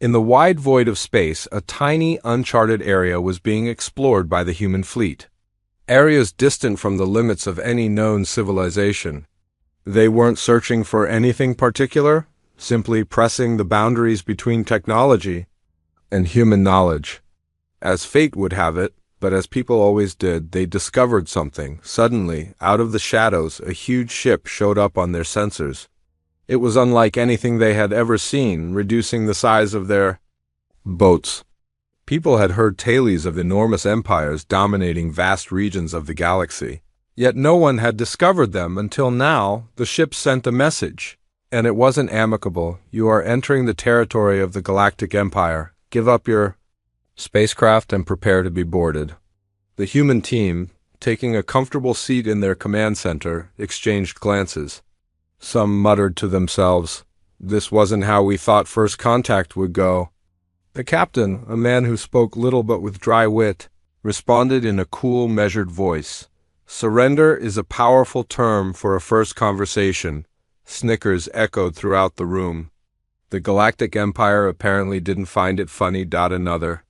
In the wide void of space, a tiny, uncharted area was being explored by the human fleet. Areas distant from the limits of any known civilization. They weren't searching for anything particular, simply pressing the boundaries between technology and human knowledge. As fate would have it, but as people always did, they discovered something. Suddenly, out of the shadows, a huge ship showed up on their sensors. It was unlike anything they had ever seen, reducing the size of their boats. People had heard tales of enormous empires dominating vast regions of the galaxy. Yet no one had discovered them until now. The ship sent a message, and it wasn't amicable. You are entering the territory of the Galactic Empire. Give up your spacecraft and prepare to be boarded. The human team, taking a comfortable seat in their command center, exchanged glances. Some muttered to themselves, "This wasn't how we thought first contact would go." The captain, a man who spoke little but with dry wit, responded in a cool, measured voice. "Surrender is a powerful term for a first conversation." Snickers echoed throughout the room. The Galactic Empire apparently didn't find it funny. Another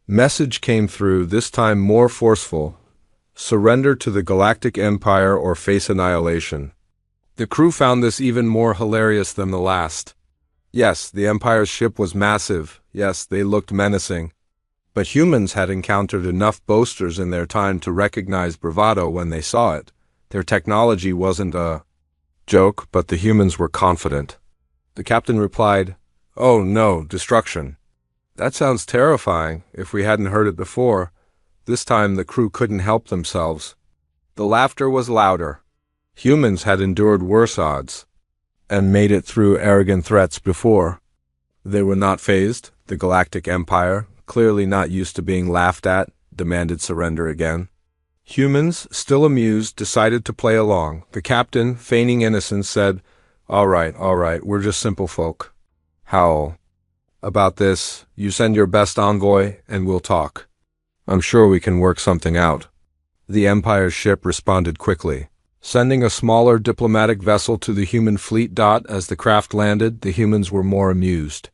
message came through, this time more forceful. "Surrender to the Galactic Empire or face annihilation." The crew found this even more hilarious than the last. Yes, the Empire's ship was massive. Yes, they looked menacing. But humans had encountered enough boasters in their time to recognize bravado when they saw it. Their technology wasn't a joke, but the humans were confident. The captain replied, "Oh no, destruction. That sounds terrifying. If we hadn't heard it before." This time the crew couldn't help themselves. The laughter was louder. Humans had endured worse odds and made it through arrogant threats before. They were not fazed. The Galactic Empire, clearly not used to being laughed at, demanded surrender again. Humans, still amused, decided to play along. The captain, feigning innocence, said, all right, we're just simple folk." Howl. "About this, you send your best envoy and we'll talk. I'm sure we can work something out." The Empire's ship responded quickly, sending a smaller diplomatic vessel to the human fleet. As the craft landed, the humans were more amused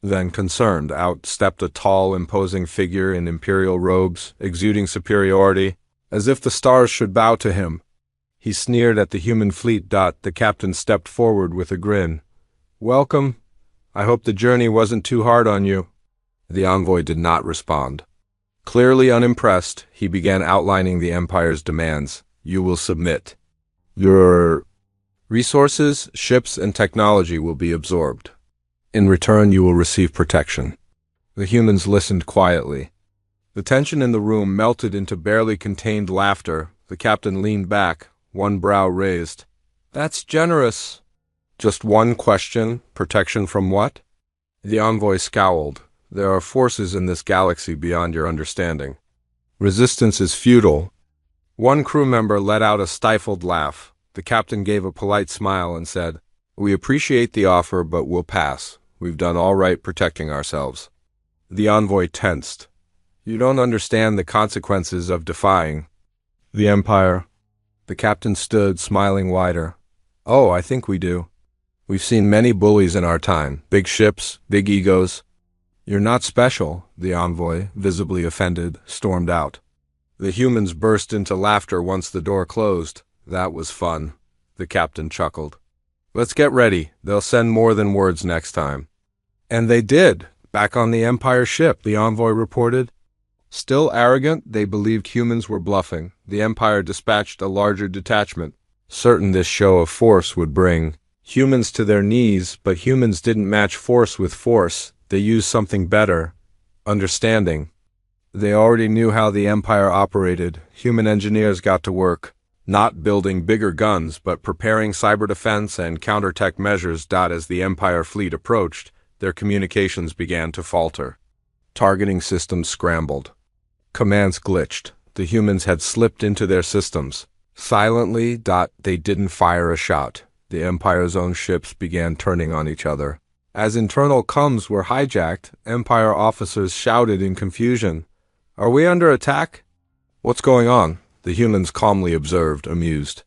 than concerned. Out stepped a tall, imposing figure in imperial robes, exuding superiority, as if the stars should bow to him. He sneered at the human fleet. The captain stepped forward with a grin. "Welcome. I hope the journey wasn't too hard on you." The envoy did not respond. Clearly unimpressed, he began outlining the Empire's demands. "You will submit. Your resources, ships, and technology will be absorbed. In return, you will receive protection." The humans listened quietly. The tension in the room melted into barely contained laughter. The captain leaned back, one brow raised. "That's generous." "Just one question. Protection from what?" The envoy scowled. "There are forces in this galaxy beyond your understanding. Resistance is futile." One crew member let out a stifled laugh. The captain gave a polite smile and said, "We appreciate the offer, but we'll pass. We've done all right protecting ourselves." The envoy tensed. "You don't understand the consequences of defying the Empire." The captain stood, smiling wider. "Oh, I think we do. We've seen many bullies in our time. Big ships, big egos." "You're not special," the envoy, visibly offended, stormed out. The humans burst into laughter once the door closed. "That was fun." The captain chuckled. "Let's get ready. They'll send more than words next time." And they did. Back on the Empire ship, the envoy reported. Still arrogant, they believed humans were bluffing. The Empire dispatched a larger detachment, certain this show of force would bring humans to their knees, but humans didn't match force with force. They used something better: understanding. They already knew how the Empire operated. Human engineers got to work, not building bigger guns, but preparing cyber defense and counter-tech measures. As the Empire fleet approached, their communications began to falter. Targeting systems scrambled. Commands glitched. The humans had slipped into their systems. Silently, they didn't fire a shot. The Empire's own ships began turning on each other. As internal comms were hijacked, Empire officers shouted in confusion, "Are we under attack?" "What's going on?" the humans calmly observed, amused.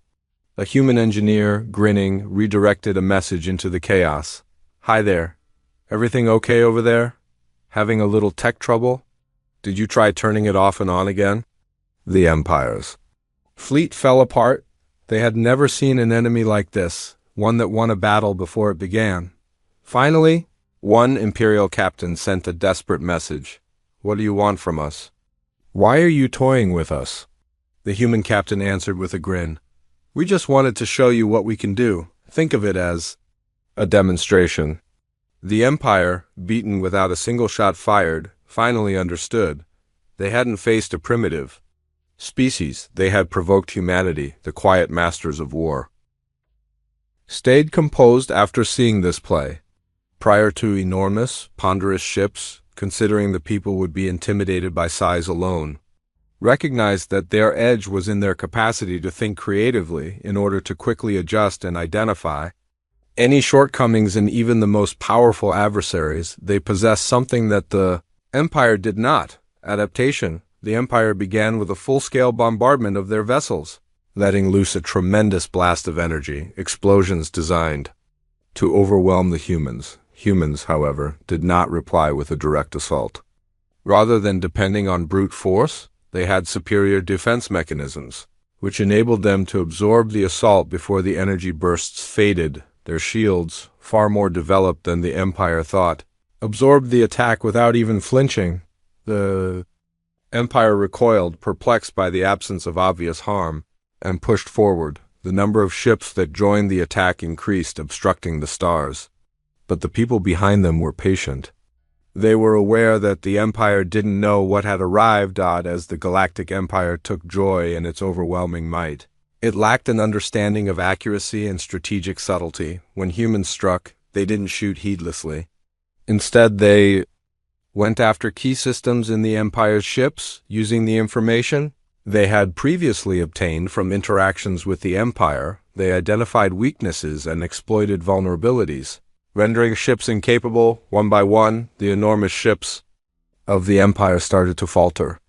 A human engineer, grinning, redirected a message into the chaos. "Hi there. Everything okay over there? Having a little tech trouble? Did you try turning it off and on again? The Empire's fleet fell apart. They had never seen an enemy like this, one that won a battle before it began. Finally, one Imperial captain sent a desperate message. What do you want from us? Why are you toying with us? The human captain answered with a grin. We just wanted to show you what we can do. Think of it as a demonstration. The Empire, beaten without a single shot fired, finally understood. They hadn't faced a primitive species. They had provoked humanity, the quiet masters of war. Stayed composed after seeing this play. Prior to enormous, ponderous ships, considering the people would be intimidated by size alone, recognized that their edge was in their capacity to think creatively in order to quickly adjust and identify any shortcomings in even the most powerful adversaries. They possessed something that the Empire did not: adaptation. The Empire began with a full-scale bombardment of their vessels, letting loose a tremendous blast of energy, explosions designed to overwhelm the humans. Humans, however, did not reply with a direct assault. Rather than depending on brute force, they had superior defense mechanisms, which enabled them to absorb the assault before the energy bursts faded. Their shields, far more developed than the Empire thought, absorbed the attack without even flinching. The Empire recoiled, perplexed by the absence of obvious harm, and pushed forward. The number of ships that joined the attack increased, obstructing the stars. But the people behind them were patient. They were aware that the Empire didn't know what had arrived as the Galactic Empire took joy in its overwhelming might. It lacked an understanding of accuracy and strategic subtlety. When humans struck, they didn't shoot heedlessly. Instead, they went after key systems in the Empire's ships, using the information they had previously obtained from interactions with the Empire. They identified weaknesses and exploited vulnerabilities, rendering ships incapable. One by one, the enormous ships of the Empire started to falter.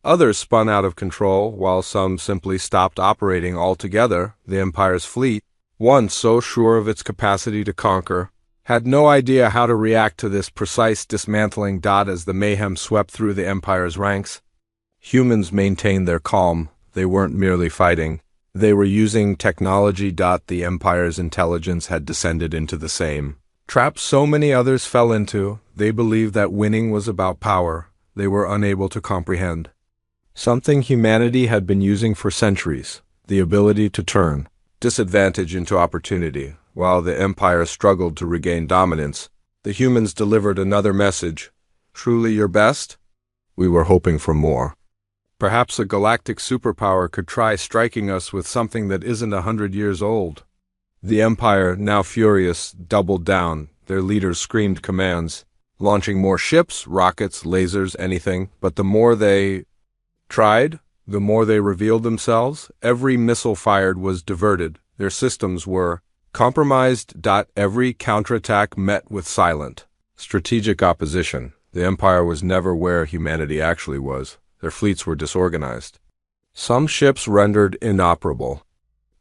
Others spun out of control, while some simply stopped operating altogether. The Empire's fleet, once so sure of its capacity to conquer, had no idea how to react to this precise dismantling as the mayhem swept through the Empire's ranks. Humans maintained their calm. They weren't merely fighting. They were using technology. The Empire's intelligence had descended into the same trap so many others fell into. They believed that winning was about power. They were unable to comprehend something humanity had been using for centuries: the ability to turn disadvantage into opportunity. While the Empire struggled to regain dominance, the humans delivered another message. Truly your best? We were hoping for more. Perhaps a galactic superpower could try striking us with something that isn't 100 years old. The Empire, now furious, doubled down. Their leaders screamed commands, launching more ships, rockets, lasers, anything. But the more they tried, the more they revealed themselves. Every missile fired was diverted. Their systems were compromised. Every counterattack met with silent, strategic opposition. The Empire was never where humanity actually was. Their fleets were disorganized. Some ships rendered inoperable.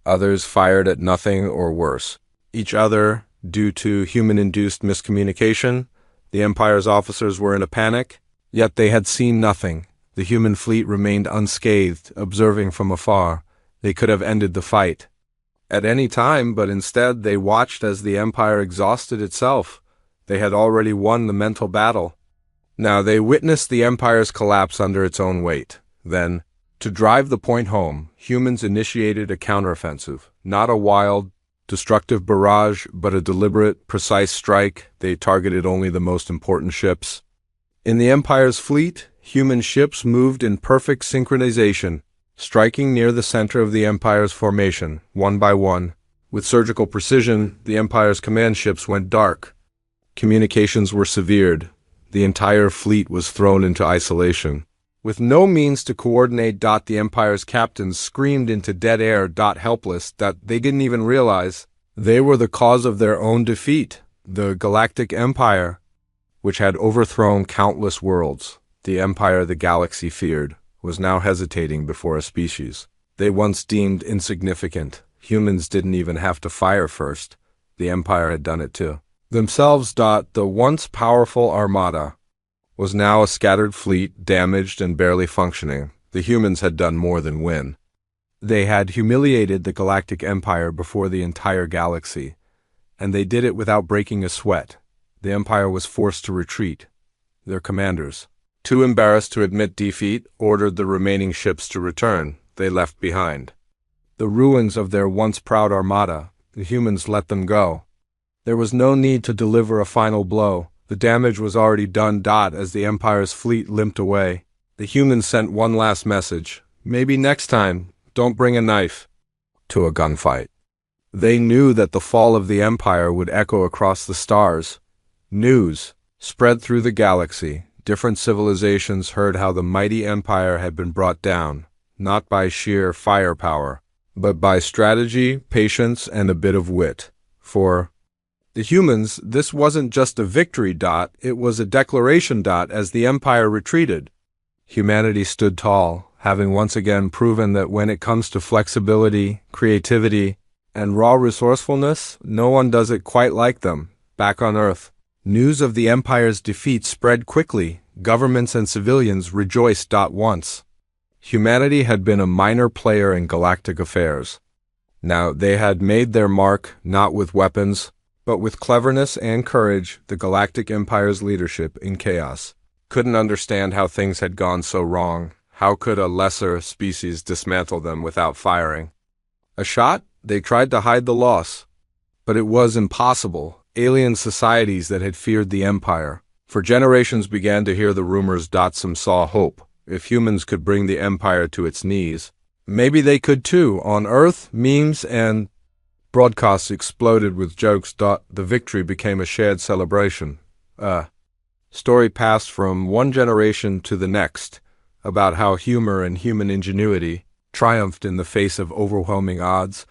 Others fired at nothing or worse. Each other, due to human-induced miscommunication. The Empire's officers were in a panic, yet they had seen nothing. The human fleet remained unscathed, observing from afar. They could have ended the fight at any time, but instead they watched as the Empire exhausted itself. They had already won the mental battle. Now they witnessed the Empire's collapse under its own weight. Then, to drive the point home, humans initiated a counteroffensive. Not a wild, destructive barrage, but a deliberate, precise strike. They targeted only the most important ships. In the Empire's fleet, human ships moved in perfect synchronization, striking near the center of the Empire's formation, one by one. With surgical precision, the Empire's command ships went dark. Communications were severed. The entire fleet was thrown into isolation. With no means to coordinate, the Empire's captains screamed into dead air, helpless, that they didn't even realize they were the cause of their own defeat. The Galactic Empire, which had overthrown countless worlds, the empire the galaxy feared, was now hesitating before a species they once deemed insignificant. Humans didn't even have to fire first. The Empire had done it too. themselves. The once powerful armada was now a scattered fleet, damaged and barely functioning. The humans had done more than win. They had humiliated the Galactic Empire before the entire galaxy, and they did it without breaking a sweat. The Empire was forced to retreat. Their commanders, too embarrassed to admit defeat, ordered the remaining ships to return. They left behind the ruins of their once proud armada. The humans let them go. There was no need to deliver a final blow. The damage was already done. As the Empire's fleet limped away, the humans sent one last message. Maybe next time, don't bring a knife to a gunfight. They knew that the fall of the Empire would echo across the stars. News spread through the galaxy. Different civilizations heard how the mighty Empire had been brought down, not by sheer firepower, but by strategy, patience, and a bit of wit. For the humans, this wasn't just a victory. It was a declaration. As the Empire retreated, humanity stood tall, having once again proven that when it comes to flexibility, creativity, and raw resourcefulness, no one does it quite like them. Back on Earth, news of the Empire's defeat spread quickly. Governments and civilians rejoiced. Once humanity had been a minor player in galactic affairs. Now they had made their mark, not with weapons, but with cleverness and courage. The Galactic Empire's leadership in chaos couldn't understand how things had gone so wrong. How could a lesser species dismantle them without firing a shot? They tried to hide the loss, but it was impossible. Alien societies that had feared the Empire for generations began to hear the rumors. Some saw hope. If humans could bring the Empire to its knees, maybe they could too. On Earth, memes and broadcasts exploded with jokes. The victory became a shared celebration. Story passed from one generation to the next about how humor and human ingenuity triumphed in the face of overwhelming odds.